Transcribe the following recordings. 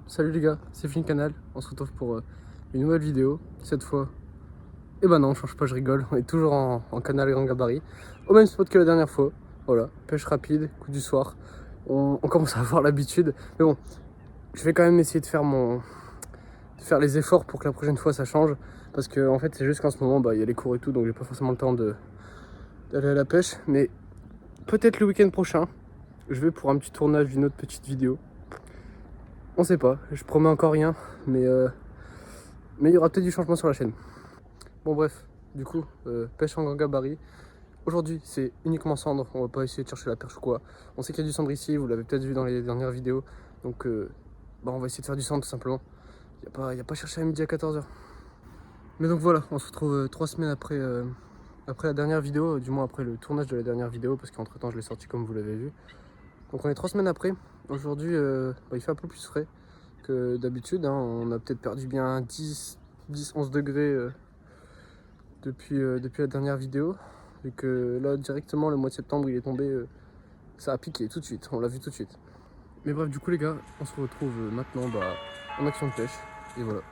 Salut les gars, c'est Fin Canal, on se retrouve pour une nouvelle vidéo. Cette fois, eh ben non, on change pas, je rigole, on est toujours en canal grand gabarit, au même spot que la dernière fois. Voilà, pêche rapide, coup du soir, on commence à avoir l'habitude. Mais bon, je vais quand même essayer de faire les efforts pour que la prochaine fois ça change. Parce que en fait c'est juste qu'en ce moment, il y a les cours et tout, donc j'ai pas forcément le temps d'aller à la pêche. Mais peut-être le week-end prochain, je vais pour un petit tournage d'une autre petite vidéo. On sait pas, je promets encore rien, mais il y aura peut-être du changement sur la chaîne. Bon bref, du coup, pêche en grand gabarit. Aujourd'hui, c'est uniquement cendre, on va pas essayer de chercher la perche ou quoi. On sait qu'il y a du cendre ici, vous l'avez peut-être vu dans les dernières vidéos. Donc, on va essayer de faire du cendre tout simplement. Y a pas cherché à midi à 14h. Mais donc voilà, on se retrouve 3 semaines après la dernière vidéo, du moins après le tournage de la dernière vidéo, parce qu'entre temps je l'ai sorti comme vous l'avez vu. Donc on est 3 semaines après. Aujourd'hui, il fait un peu plus frais que d'habitude, hein. On a peut-être perdu bien 10-11 degrés depuis la dernière vidéo. Et que là, directement, le mois de septembre, il est tombé, ça a piqué tout de suite, on l'a vu tout de suite. Mais bref, du coup, les gars, on se retrouve maintenant en action de pêche. Et voilà.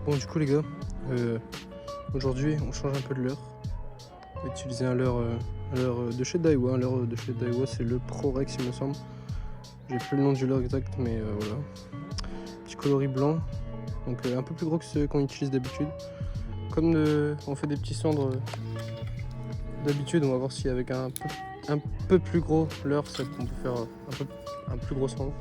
Bon, du coup, les gars, aujourd'hui, on change un peu de leurre. On va utiliser un leurre de chez Daiwa. Un leurre de chez Daiwa, c'est le ProRex, il me semble. J'ai plus le nom du leurre exact, mais voilà. Petit coloris blanc, donc un peu plus gros que ceux qu'on utilise d'habitude. Comme on fait des petits cendres d'habitude, on va voir si avec un peu plus gros leurre, on peut faire un plus gros cendre.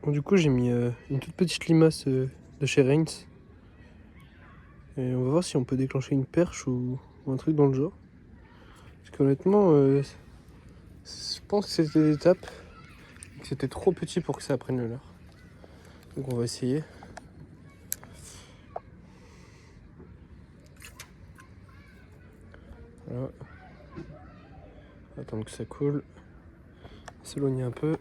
Bon, du coup, j'ai mis une toute petite limace de chez Reigns. Et on va voir si on peut déclencher une perche ou un truc dans le genre. Parce qu'honnêtement, je pense que c'était des tapes. C'était trop petit pour que ça prenne le leurre. Donc on va essayer. Voilà. Attendre que ça coule. S'éloigner un peu.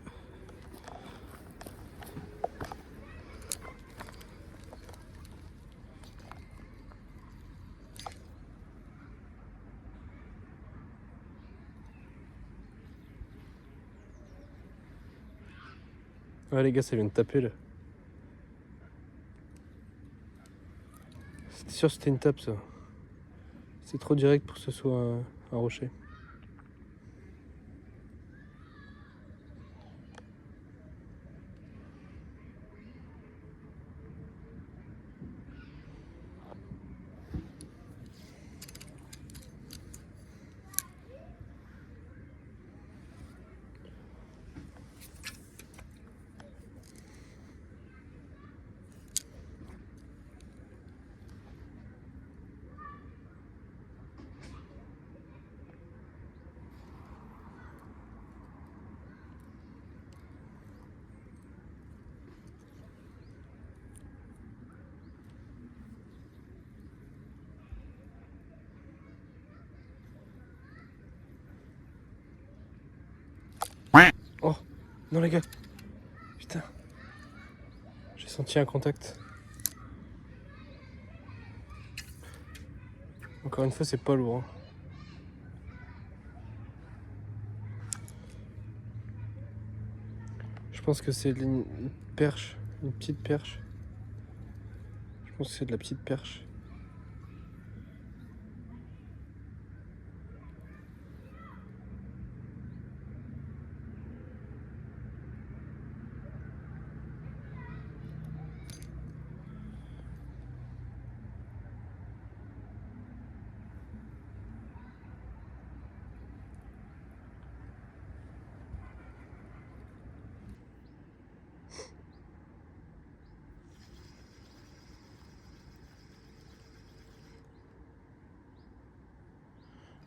Ouais les gars, ça vient de taper là. C'était sûr que c'était une tape ça. C'est trop direct pour que ce soit un rocher. Non les gars. Putain. J'ai senti un contact. Encore une fois, c'est pas lourd. Hein. Je pense que c'est une perche, une petite perche. Je pense que c'est de la petite perche.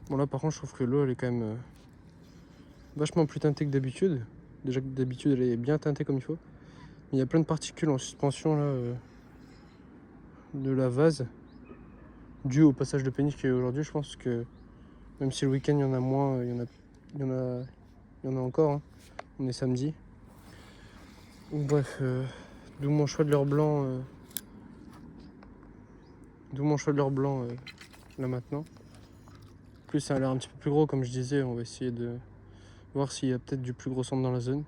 Bon là par contre je trouve que l'eau elle est quand même vachement plus teintée que d'habitude. Déjà que d'habitude elle est bien teintée comme il faut. Mais il y a plein de particules en suspension là de la vase. Dû au passage de péniche qu'il y a eu aujourd'hui, je pense que même si le week-end il y en a moins, il y en a encore. Hein. On est samedi. Bref, d'où mon choix de l'heure blanc. D'où mon choix de l'heure blanc là maintenant. En plus ça a l'air un petit peu plus gros comme je disais, on va essayer de voir s'il y a peut-être du plus gros centre dans la zone.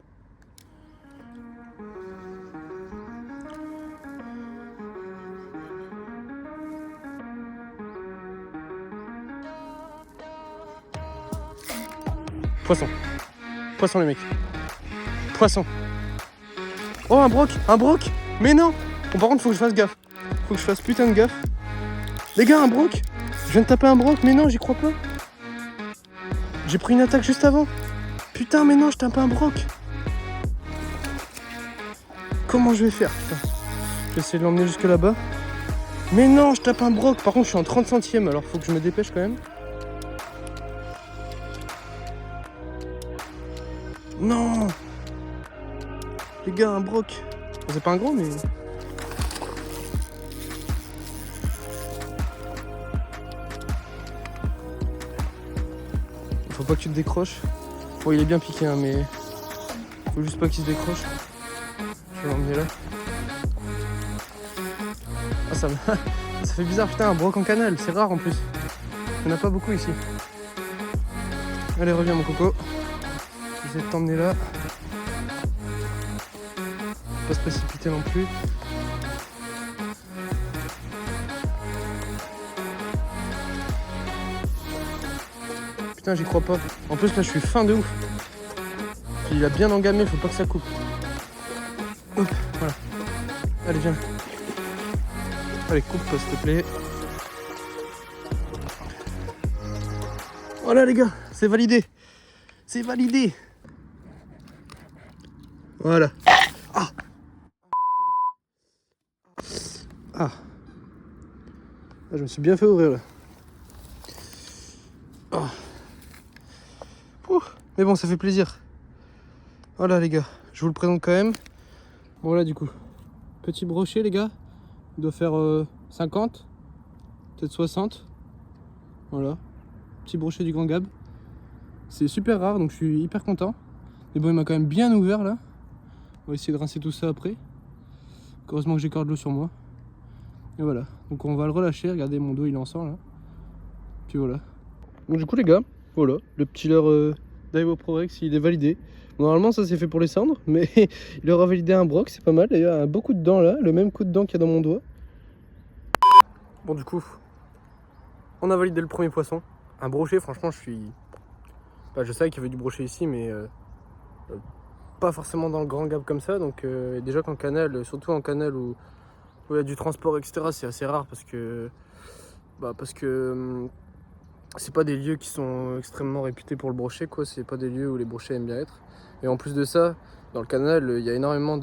Poisson. Poisson les mecs. Poisson. Oh un broc. Un broc. Mais non. Bon par contre faut que je fasse gaffe. Faut que je fasse putain de gaffe. Les gars un broc. Je viens de taper un broc. Mais non j'y crois pas. J'ai pris une attaque juste avant. Putain mais non je tape un broc. Comment je vais faire putain. Je vais essayer de l'emmener jusque là-bas. Mais non je tape un broc. Par contre je suis en 30 centièmes. Alors faut que je me dépêche quand même. Non. Les gars, un broc. Bon, c'est pas un gros, mais... Faut pas que tu te décroches. Bon, il est bien piqué, hein, mais... Faut juste pas qu'il se décroche. Je vais l'emmener là. Ah, ça fait bizarre, putain, un broc en canal. C'est rare, en plus. Il n'y en a pas beaucoup, ici. Allez, reviens, mon coco. J'essaie de t'emmener là. Pas se précipiter non plus. Putain j'y crois pas. En plus là je suis fin de ouf. Il a bien engamé, faut pas que ça coupe. Hop, voilà. Allez viens. Allez coupe s'il te plaît. Voilà les gars, c'est validé. C'est validé. Voilà. Ah. Ah. Ah, je me suis bien fait ouvrir là. Oh. Ouh. Mais bon, ça fait plaisir. Voilà les gars, je vous le présente quand même. Bon là du coup, petit brochet les gars. Il doit faire 50, peut-être 60. Voilà. Petit brochet du Grand Gab. C'est super rare donc je suis hyper content. Mais bon, il m'a quand même bien ouvert là. On va essayer de rincer tout ça après. Heureusement que j'ai encore de l'eau sur moi. Et voilà, donc on va le relâcher, regardez mon dos il est en sang là. Puis voilà. Donc du coup les gars, voilà, le petit leurre d'Aiwo Prorex il est validé. Normalement ça c'est fait pour les cendres, mais il aura validé un broc, c'est pas mal. D'ailleurs un beau coup de dent là, le même coup de dent qu'il y a dans mon doigt. Bon du coup, on a validé le premier poisson. Un brochet, franchement je suis... Bah, je savais qu'il y avait du brochet ici, mais pas forcément dans le Grand Gab comme ça. Donc déjà qu'en canal, surtout en canal où il y a du transport, etc., c'est assez rare parce que c'est pas des lieux qui sont extrêmement réputés pour le brochet, quoi. C'est pas des lieux où les brochets aiment bien être. Et en plus de ça, dans le canal, il y a énormément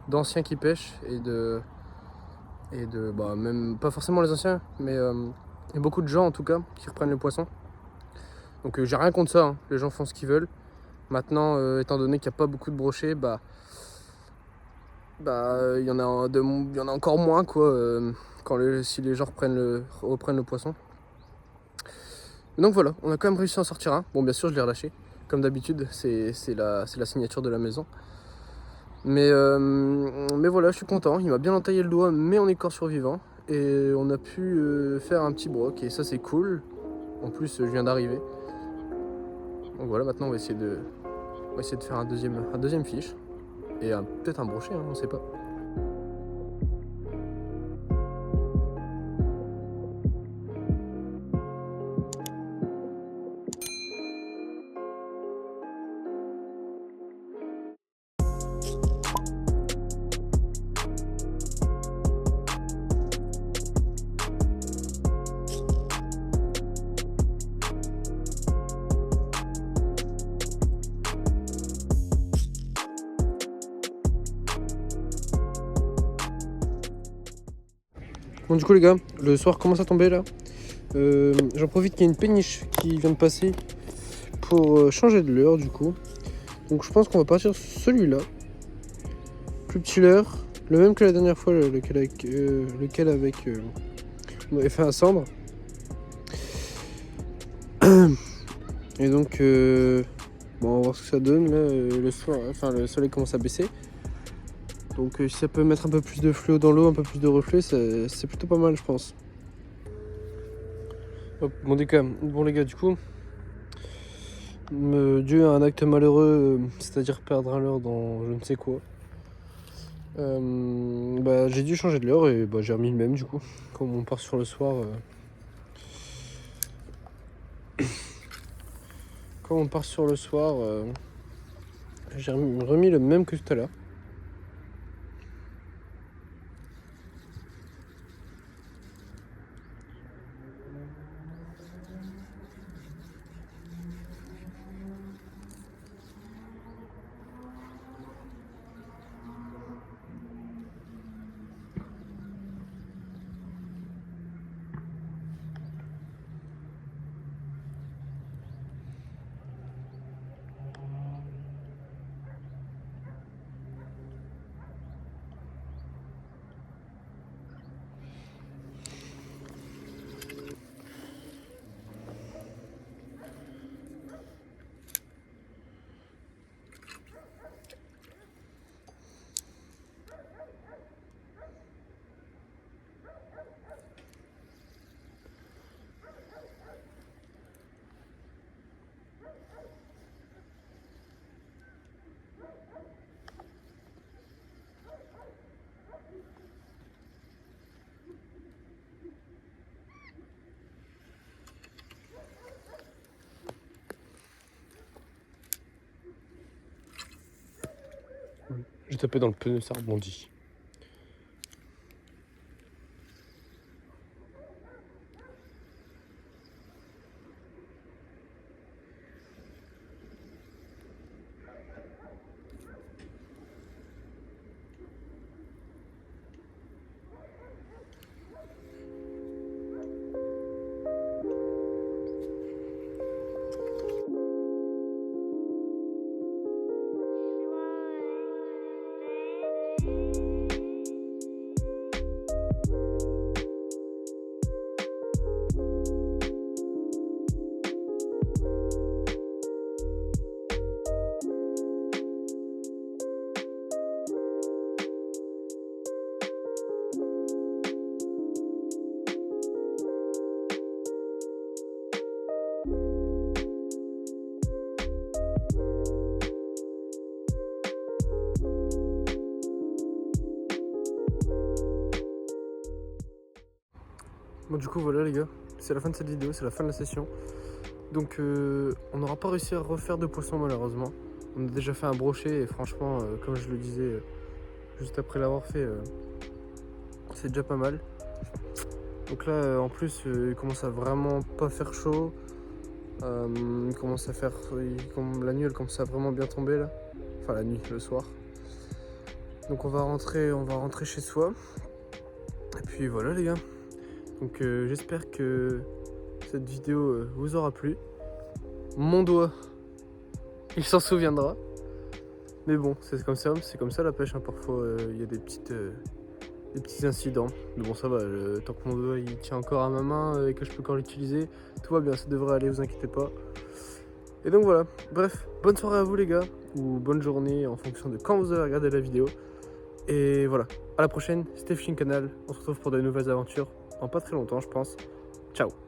d'anciens qui pêchent et de même pas forcément les anciens, mais il y a beaucoup de gens en tout cas qui reprennent le poisson. Donc j'ai rien contre ça, hein. Les gens font ce qu'ils veulent. Maintenant, étant donné qu'il n'y a pas beaucoup de brochets, il y en a encore moins quoi si les gens reprennent le poisson. Donc voilà, on a quand même réussi à en sortir un. Bon bien sûr je l'ai relâché. comme d'habitude, c'est la signature de la maison. Mais voilà, je suis content, il m'a bien entaillé le doigt, mais on est corps survivant. Et on a pu faire un petit broc, et ça c'est cool. En plus, je viens d'arriver. Donc voilà, maintenant on va essayer de faire un deuxième fiche. Et peut-être un brochet, hein, on sait pas. Bon du coup les gars, le soir commence à tomber là. J'en profite qu'il y a une péniche qui vient de passer pour changer de leurre du coup. Donc je pense qu'on va partir sur celui-là. Plus petit leurre, le même que la dernière fois, lequel avec on avait fait un cendre. Et donc bon, on va voir ce que ça donne là, le soir, enfin le soleil commence à baisser. Donc si ça peut mettre un peu plus de fluo dans l'eau, un peu plus de reflets, c'est plutôt pas mal je pense. Hop, bon les gars du coup, dû à un acte malheureux, c'est-à-dire perdre un leurre dans je ne sais quoi, j'ai dû changer de leurre et j'ai remis le même du coup. Comme on part sur le soir, j'ai remis le même que tout à l'heure. J'ai tapé dans le pneu, ça rebondit. Bon du coup voilà les gars, c'est la fin de cette vidéo, c'est la fin de la session. Donc on n'aura pas réussi à refaire de poisson malheureusement. On a déjà fait un brochet et franchement comme je le disais juste après l'avoir fait, c'est déjà pas mal. Donc là en plus il commence à vraiment pas faire chaud. Il commence à faire. La nuit elle commence à vraiment bien tomber là. Enfin la nuit, le soir. Donc on va rentrer chez soi. Et puis voilà les gars. Donc j'espère que cette vidéo vous aura plu. Mon doigt, il s'en souviendra. Mais bon, c'est comme ça la pêche, hein. Parfois il y a des petits incidents. Mais bon ça va, tant que mon doigt il tient encore à ma main et que je peux encore l'utiliser, tout va bien, ça devrait aller, vous inquiétez pas. Et donc voilà, bref, bonne soirée à vous les gars, ou bonne journée en fonction de quand vous avez regardé la vidéo. Et voilà, à la prochaine, c'était Fishing Canal, on se retrouve pour de nouvelles aventures dans pas très longtemps je pense. Ciao.